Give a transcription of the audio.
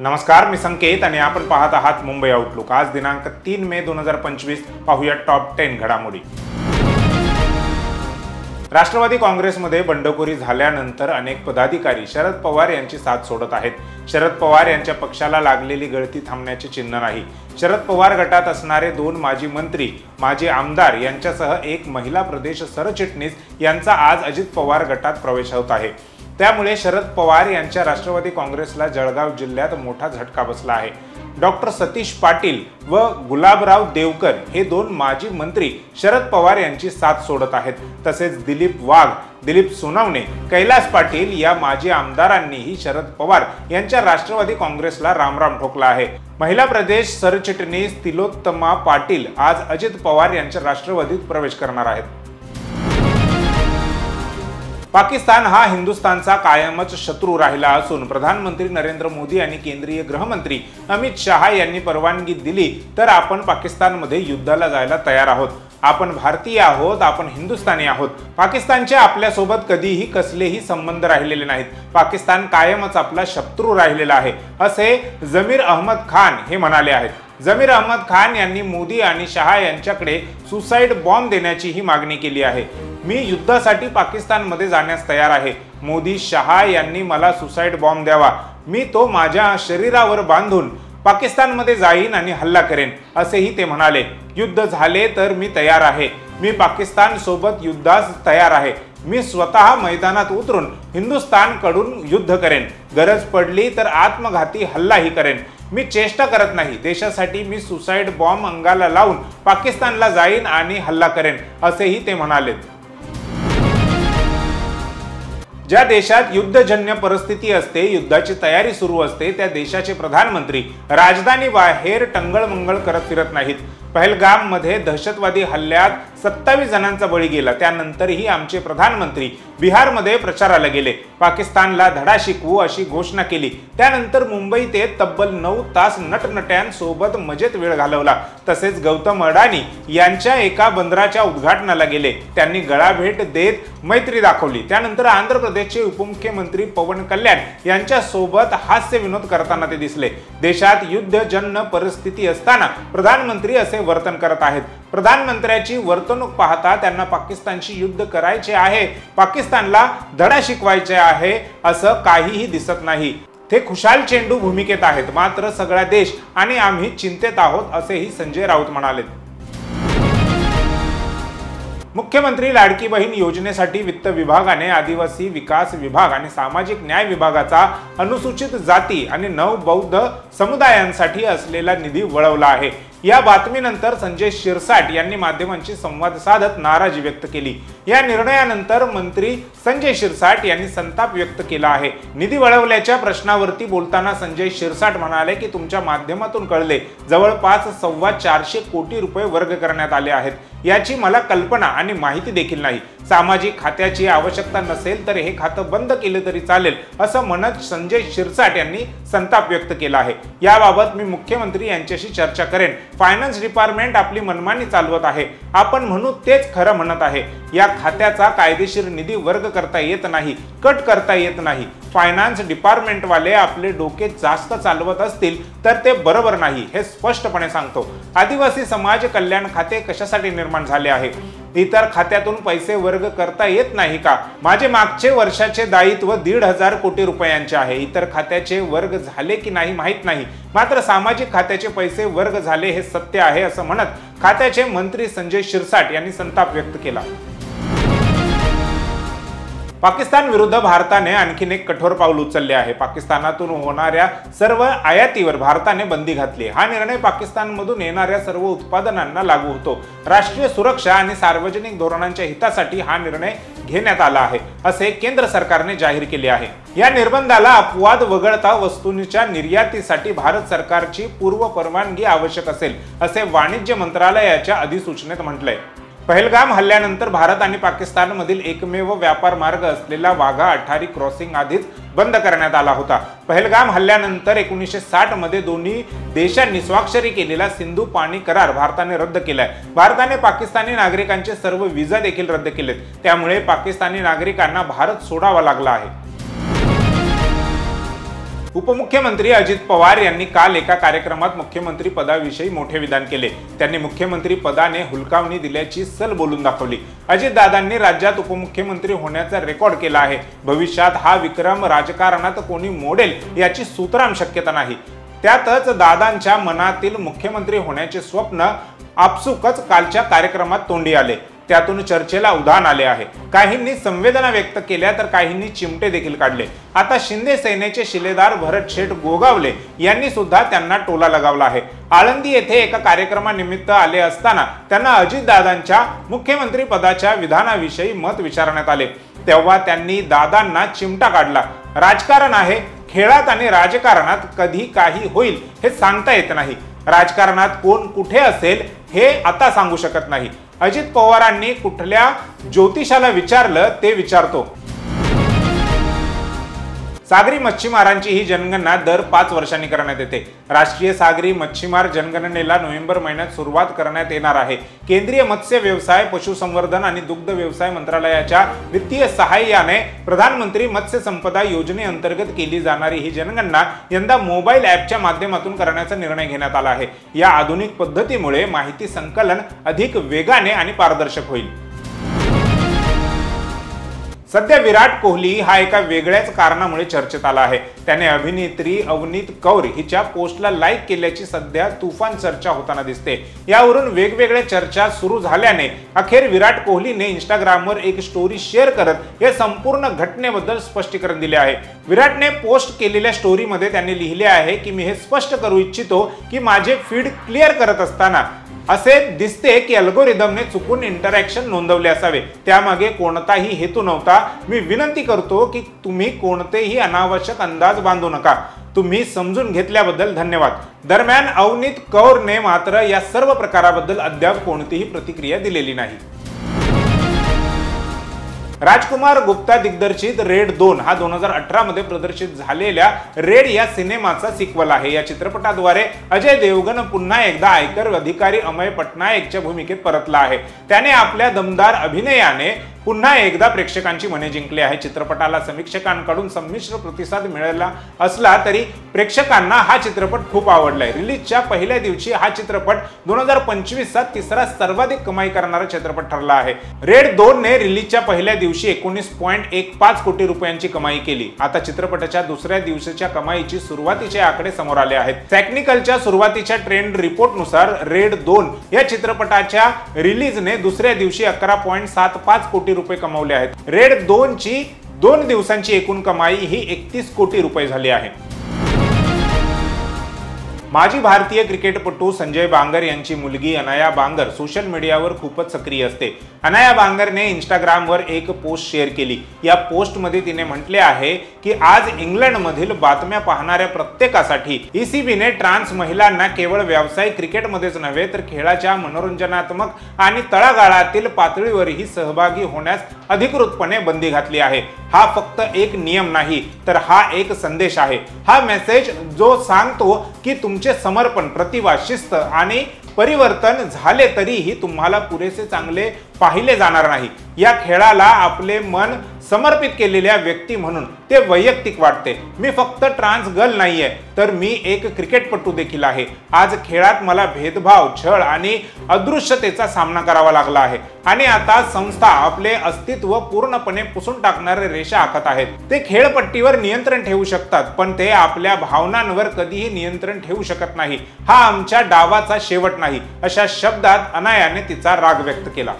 नमस्कार, मी संकेत आणि आपण पाहत आहात मुंबई आउटलुक। आज दिनांक 3 मे 2025 पाहूया टॉप 10 घडामोडी। राष्ट्रवादी काँग्रेसमध्ये बंडखोरी झाल्यानंतर अनेक पदाधिकारी शरद पवार यांची साथ सोडत आहेत। शरद पवार यांच्या पक्षाला लागलेली गळती थांबण्याचे चिन्ह नाही। शरद पवार गटात असणारे 2 माजी मंत्री, माजी आमदार यांच्यासह एक महिला प्रदेश सरचिटणीस यांचा आज अजित पवार गटात प्रवेश होत आहे। त्यामुळे शरद पवार यांच्या राष्ट्रवादी काँग्रेसला जळगाव जिल्ह्यात मोठा झटका बसला आहे। डॉक्टर सतीश पाटील व गुलाबराव देवकर हे 2 माजी मंत्री शरद पवार यांची साथ सोडत आहेत। तसेच दिलीप वाघ, दिलीप सोनवणे, कैलास पाटील या माजी आमदारांनीही शरद पवार यांच्या राष्ट्रवादी काँग्रेसला रामराम ठोकला आहे। महिला प्रदेश सरचिटणीस तिलोत्तमा पाटील आज अजित पवार यांच्या राष्ट्रवादीत प्रवेश करणार आहेत। पाकिस्तान हा हिंदुस्थानचा कायमच शत्रू राहिला असून प्रधानमंत्री नरेंद्र मोदी आणि केंद्रीय गृहमंत्री अमित शहा यांनी परवानगी दिली तर आपण पाकिस्तानमध्ये युद्धाला जायला तयार आहोत। आपण भारतीय आहोत, आपण हिंदुस्थानी आहोत। पाकिस्तानचे आपल्यासोबत कधीही कसलेही संबंध राहिलेले नाहीत। पाकिस्तान कायमच आपला शत्रू राहिलेला आहे, असे जमीर अहमद खान हे म्हणाले आहेत। जमीर अहमद खान यांनी मोदी आणि शहा यांच्याकडे सुसाईड बॉम्ब देण्याची ही मागणी केली आहे। मी युद्धासाठी पाकिस्तानमध्ये जाण्यास तयार आहे। मोदी शहा यांनी मला सुसाईड बॉम्ब द्यावा, मी तो माझ्या शरीरावर बांधून पाकिस्तानमध्ये जाईन आणि हल्ला करेन, असेही ते म्हणाले। युद्ध झाले तर मी तयार आहे। मी पाकिस्तान सोबत युद्धास तयार आहे। मी स्वतः मैदानात उतरून हिंदुस्थानकडून युद्ध करेन। गरज पडली तर आत्मघाती हल्लाही करेन। मी चेष्टा करत नाही। देशासाठी मी सुसाईड बॉम्ब अंगाला लावून पाकिस्तानला जाईन आणि हल्ला करेन, असेही ते म्हणाले। ज्या देशात युद्धजन्य परिस्थिती असते, युद्धाची तयारी सुरू असते, त्या देशाचे प्रधानमंत्री राजधानी बाहेर टंगळमंगळ करत फिरत नाहीत। पहलगाम मध्ये दहशतवादी हल्ल्यात 27 जणांचा बळी गेला। त्यानंतरही आमचे प्रधानमंत्री बिहारमध्ये प्रचाराला गेले, पाकिस्तानला धडा शिकवू अशी घोषणा केली। त्यानंतर मुंबईत तब्बल 9 तास नटनट्यांसोबत मजेत वेळ घालवला। तसेच गौतम अडानी यांच्या एका बंदराच्या उद्घाटनाला गेले। त्यांनी गळाभेट देत मैत्री दाखवली। त्यानंतर आंध्र प्रदेशचे उपमुख्यमंत्री पवन कल्याण यांच्या सोबत हास्य विनोद करताना ते दिसले। देशात युद्धजन्य परिस्थिती असताना प्रधानमंत्री असे वर्तन करत आहेत। प्रधानमंत्र्याची वर्तणूक पाहता त्यांना पाकिस्तानशी युद्ध करायचे आहे, पाकिस्तानला धडा शिकवायचे आहे असं काहीही दिसत नाही। ते खुशाल चेंडू भूमिकेत आहेत, मात्र सगळा देश आणि आम्ही चिंतेत आहोत, असेही संजय राऊत म्हणाले। मुख्यमंत्री लाडकी बहीण योजनेसाठी वित्त विभागाने आदिवासी विकास विभाग आणि सामाजिक न्याय विभागाचा अनुसूचित जाती आणि नवबौद्ध समुदायांसाठी असलेला निधी वळवला आहे। या बातमीनंतर संजय शिरसाट यांनी माध्यमांशी संवाद साधत नाराजी व्यक्त केली। या निर्णयानंतर मंत्री संजय शिरसाट यांनी संताप व्यक्त केला आहे। निधी वळवल्याच्या प्रश्नावरती बोलताना संजय शिरसाट म्हणाले की तुमच्या माध्यमातून कळले, जवळपास 425 कोटी रुपये वर्ग करण्यात आले आहेत। याची मला कल्पना आणि माहिती देखील नाही। सामाजिक खात्याची आवश्यकता नसेल तर हे खातं बंद केले तरी चालेल, असं म्हणत संजय शिरसाट यांनी संताप व्यक्त केला आहे। याबाबत मी मुख्यमंत्री यांच्याशी चर्चा करेन। फायनान्स डिपार्टमेंट आपली मनमानी चालवत आहे, आपण म्हणू तेच खरं म्हणत आहे। या खात्याचा कायदेशीर निधी वर्ग करता येत नाही, कट करता येत नाही। फायनान्स डिपार्टमेंट वाले आपले डोके जास्त चालवत असतील तर ते बरोबर नाही, हे स्पष्टपणे सांगतो। आदिवासी समाज कल्याण खाते कशासाठी निर्माण झाले आहे? इतर खात्यातून पैसे वर्ग करता येत नाही का? माझे मागचे वर्षाचे दायित्व 1,500 कोटी रुपयांचे आहे। इतर खात्याचे वर्ग झाले की नाही माहित नाही, मात्र सामाजिक खात्याचे पैसे वर्ग झाले हे सत्य आहे, असं म्हणत खात्याचे मंत्री संजय शिरसाट यांनी संताप व्यक्त केला। पाकिस्तान विरुद्ध भारताने आणखीन एक कठोर पाऊल उचलले आहे। पाकिस्तानातून होणाऱ्या सर्व आयातीवर भारताने बंदी घातली। हा निर्णय पाकिस्तानमधून येणाऱ्या सर्व उत्पादनांना लागू होतो। राष्ट्रीय सुरक्षा आणि सार्वजनिक धोरणांच्या हितासाठी हा निर्णय घेण्यात आला आहे, असे केंद्र सरकारने जाहीर केले आहे। या निर्बंधाला अपवाद वगळता वस्तूंच्या निर्यातीसाठी भारत सरकारची पूर्व परवानगी आवश्यक असेल, असे वाणिज्य मंत्रालयाच्या अधिसूचनेत म्हटलंय। पहलगाम हल्ल्यानंतर भारत आणि पाकिस्तानमधील एकमेव व्यापार मार्ग असलेला वाघा अटारी क्रॉसिंग आधीच बंद करण्यात आला होता। पहलगाम हल्ल्यानंतर 1960 मध्ये दोन्ही देशांनी स्वाक्षरी केलेला सिंधू पाणी करार भारताने रद्द केलाय। भारताने पाकिस्तानी नागरिकांचे सर्व व्हिसा देखील रद्द केलेत। त्यामुळे पाकिस्तानी नागरिकांना भारत सोडावा लागला आहे। उपमुख्यमंत्री अजित पवार यांनी काल एका कार्यक्रमात मुख्यमंत्री पदाविषयी मोठे विधान केले। त्यांनी मुख्यमंत्री पदाने हुलकावणी दिल्याची सल बोलून दाखवली। अजितदादांनी राज्यात उपमुख्यमंत्री होण्याचा रेकॉर्ड केला आहे। भविष्यात हा विक्रम राजकारणात कोणी मोडेल याची सुतराम शक्यता नाही। त्यातच दादांच्या मनातील मुख्यमंत्री होण्याचे स्वप्न आपसुकच कालच्या कार्यक्रमात तोंडी आले। त्यातून चर्चेला उधाण आले आहे। काहींनी संवेदना व्यक्त केल्या तर काहींनी चिमटे देखील काढले। आता शिंदे सेनेचे शिलेदार भरत शेठ गोगावले यांनी सुद्धा त्यांना टोला लगावला आहे। आळंदी येथे एका कार्यक्रमानिमित्त आले असताना त्यांना अजितदादांच्या मुख्यमंत्री पदाच्या विधानाविषयी मत विचारण्यात आले। तेव्हा त्यांनी दादांना चिमटा काढला। राजकारण आहे, खेळात आणि राजकारणात कधी काही होईल हे सांगता येत नाही। राजकारणात कोण कुठे असेल हे आता सांगू शकत नाही। अजित पवारांनी कुठल्या ज्योतिषाला विचारलं ते विचारतो। सागरी मच्छीमारांची ही जनगणना दर 5 वर्षांनी करण्यात येते। राष्ट्रीय सागरी मच्छीमार जनगणनेला नोव्हेंबर महिन्यात सुरुवात करण्यात येणार आहे। केंद्रीय मत्स्य व्यवसाय, पशुसंवर्धन आणि दुग्ध व्यवसाय मंत्रालयाच्या वित्तीय सहाय्याने प्रधानमंत्री मत्स्य संपदा योजनेअंतर्गत केली जाणारी ही जनगणना यंदा मोबाईल ॲपच्या माध्यमातून करण्याचा निर्णय घेण्यात आला आहे। या आधुनिक पद्धतीमुळे माहिती संकलन अधिक वेगाने आणि पारदर्शक होईल। सध्या विराट कोहली हा एका वेगळ्याच कारणामुळे चर्चेत आला आहे। त्याने अभिनेत्री अवनीत कौर हिच्या पोस्टला लाईक केल्याची सध्या तुफान चर्चा होताना दिसते। यावरून वेगवेगळ्या चर्चा सुरू झाल्याने अखेर विराट कोहलीने इंस्टाग्रामवर एक स्टोरी शेअर करत या संपूर्ण घटनेबद्दल स्पष्टीकरण दिले आहे। विराटने पोस्ट केलेल्या स्टोरीमध्ये त्यांनी लिहिले आहे की मी हे स्पष्ट करू इच्छितो की माझे फीड क्लिअर करत असताना असे दिसते की अल्गोरिदमने चुकून इंटरॅक्शन नोंदवले असावे। त्यामागे कोणताही हेतू नव्हता। मी विनंती करतो की तुम्ही कोणतेही अनावश्यक अंदाज बांधू नका। तुम्ही समजून घेतल्याबद्दल धन्यवाद। दरम्यान अवनीत कौरने मात्र या सर्व प्रकाराबद्दल अद्याप कोणतीही प्रतिक्रिया दिलेली नाही। राजकुमार गुप्ता दिग्दर्शित रेड 2 हा 2018 मध्ये प्रदर्शित झालेल्या रेड या सिनेमाचा सिक्वल आहे। या चित्रपटाद्वारे अजय देवगण पुन्हा एकदा आयकर अधिकारी अमय पटनायकच्या भूमिकेत परतला आहे। त्याने आपल्या दमदार अभिनयाने पुन्हा एकदा प्रेक्षकांची मने जिंकली आहे। चित्रपटाला समीक्षकांकडून संमिश्र प्रतिसाद मिळाला असला तरी प्रेक्षकांना हा चित्रपट खूप आवडलाय। रिलीजच्या पहिल्या दिवशी हा चित्रपट 2025चा तिसरा सर्वाधिक कमाई करणारा चित्रपट ठरला आहे। रेड 2 ने रिलीजच्या पहिल्या दिवशी 19.15 कोटी रुपयांची कमाई केली। आता चित्रपटाच्या दुसऱ्या दिवसाच्या कमाईची सुरुवातीचे आकडे समोर आले आहेत। टेक्निकलच्या सुरुवातीच्या ट्रेंड रिपोर्टनुसार रेड 2 या चित्रपटाच्या रिलीजने दुसऱ्या दिवशी 11.75 कोटी रुपये कमावले आहेत। रेड 2 ची 2 दिवसांची एकूण कमाई ही 31 कोटी रुपये झाली आहे। माजी भारतीय क्रिकेटपटू संजय बांगर यांची मुलगी अनाया बांगर सोशल मीडियावर खूपच सक्रिय असते। अनाया बांगरने इंस्टाग्रामवर एक पोस्ट शेअर केली। या पोस्टमध्ये तिने म्हटले आहे की आज इंग्लंडमधील बातम्या पाहणाऱ्या प्रत्येकासाठी ECBने ट्रान्स महिलांना केवळ व्यावसायिक क्रिकेटमध्येच नव्हे तर खेळाच्या मनोरंजनात्मक आणि तळागाळातील पातळीवरही सहभागी होण्यास अधिकृतपणे बंदी घातली आहे। हा फक्त एक नियम नाही तर हा एक संदेश आहे। हा मेसेज जो सांगतो की तुमचे समर्पण, प्रतिभा, शिस्त आणि परिवर्तन झाले तरीही तुम्हाला पुरेसे चांगले पाहिले जाणार नाही। या खेळाला आपले मन समर्पित केलेल्या व्यक्ती म्हणून ते वैयक्तिक वाटते। मी फक्त ट्रान्स गर्ल नाहीये तर मी एक क्रिकेटपटू देखील आहे। आज खेळात मला भेदभाव, छळ आणि अदृश्यतेचा सामना करावा लागला आहे आणि आता संस्था आपले अस्तित्व पूर्णपणे पुसून टाकणारे रेषा आखत आहेत। ते खेळपट्टीवर नियंत्रण ठेवू शकतात पण ते आपल्या भावनांवर कधीही नियंत्रण ठेवू शकत नाही। हा आमच्या डावाचा शेवट नाही, अशा शब्दात अनायाने तिचा राग व्यक्त केला।